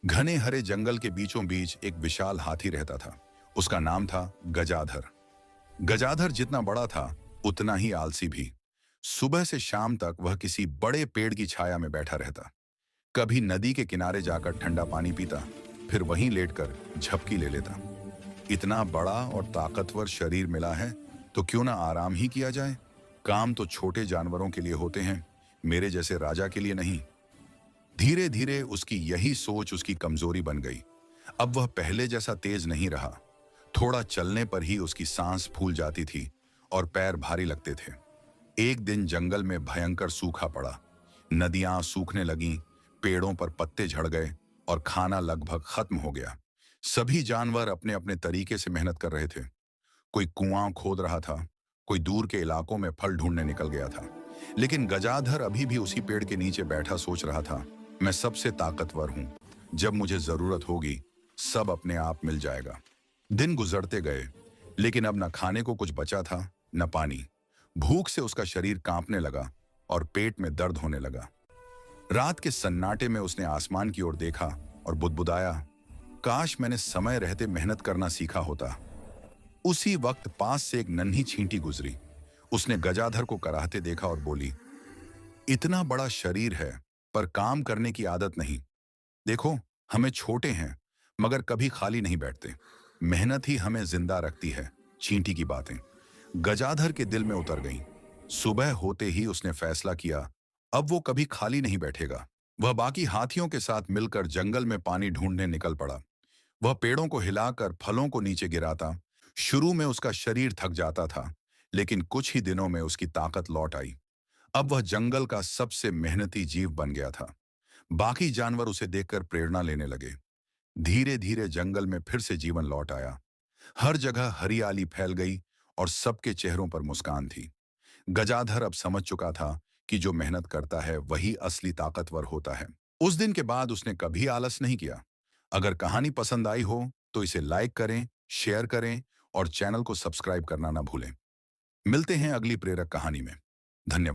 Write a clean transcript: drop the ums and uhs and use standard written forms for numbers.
घने हरे जंगल के बीचों बीच एक विशाल हाथी रहता था। उसका नाम था गजाधर। गजाधर जितना बड़ा था उतना ही आलसी भी। सुबह से शाम तक वह किसी बड़े पेड़ की छाया में बैठा रहता। कभी नदी के किनारे जाकर ठंडा पानी पीता, फिर वहीं लेटकर झपकी ले लेता। इतना बड़ा और ताकतवर शरीर मिला है तो क्यों ना आराम ही किया जाए। काम तो छोटे जानवरों के लिए होते हैं, मेरे जैसे राजा के लिए नहीं। धीरे धीरे उसकी यही सोच उसकी कमजोरी बन गई। अब वह पहले जैसा तेज नहीं रहा। थोड़ा चलने पर ही उसकी सांस फूल जाती थी और पैर भारी लगते थे। एक दिन जंगल में भयंकर सूखा पड़ा। नदियां सूखने लगीं, पेड़ों पर पत्ते झड़ गए और खाना लगभग खत्म हो गया। सभी जानवर अपने अपने तरीके से मेहनत कर रहे थे। कोई कुआं खोद रहा था, कोई दूर के इलाकों में फल ढूंढने निकल गया था। लेकिन गजाधर अभी भी उसी पेड़ के नीचे बैठा सोच रहा था, मैं सबसे ताकतवर हूं। जब मुझे जरूरत होगी सब अपने आप मिल जाएगा। दिन गुजरते गए, लेकिन अब न खाने को कुछ बचा था न पानी। भूख से उसका शरीर कांपने लगा और पेट में दर्द होने लगा। रात के सन्नाटे में उसने आसमान की ओर देखा और बुदबुदाया, काश मैंने समय रहते मेहनत करना सीखा होता। उसी वक्त पास से एक नन्ही छींटी गुजरी। उसने गजाधर को कराहते देखा और बोली, इतना बड़ा शरीर है पर काम करने की आदत नहीं। देखो, हमें छोटे हैं मगर कभी खाली नहीं बैठते। मेहनत ही हमें जिंदा रखती है। चींटी की बातें गजाधर के दिल में उतर गईं। सुबह होते ही उसने फैसला किया, अब वो कभी खाली नहीं बैठेगा। वह बाकी हाथियों के साथ मिलकर जंगल में पानी ढूंढने निकल पड़ा। वह पेड़ों को हिलाकर फलों को नीचे गिराता। शुरू में उसका शरीर थक जाता था, लेकिन कुछ ही दिनों में उसकी ताकत लौट आई। अब वह जंगल का सबसे मेहनती जीव बन गया था। बाकी जानवर उसे देखकर प्रेरणा लेने लगे। धीरे धीरे जंगल में फिर से जीवन लौट आया। हर जगह हरियाली फैल गई और सबके चेहरों पर मुस्कान थी। गजाधर अब समझ चुका था कि जो मेहनत करता है वही असली ताकतवर होता है। उस दिन के बाद उसने कभी आलस नहीं किया। अगर कहानी पसंद आई हो तो इसे लाइक करें, शेयर करें और चैनल को सब्सक्राइब करना ना भूलें। मिलते हैं अगली प्रेरक कहानी में। धन्यवाद।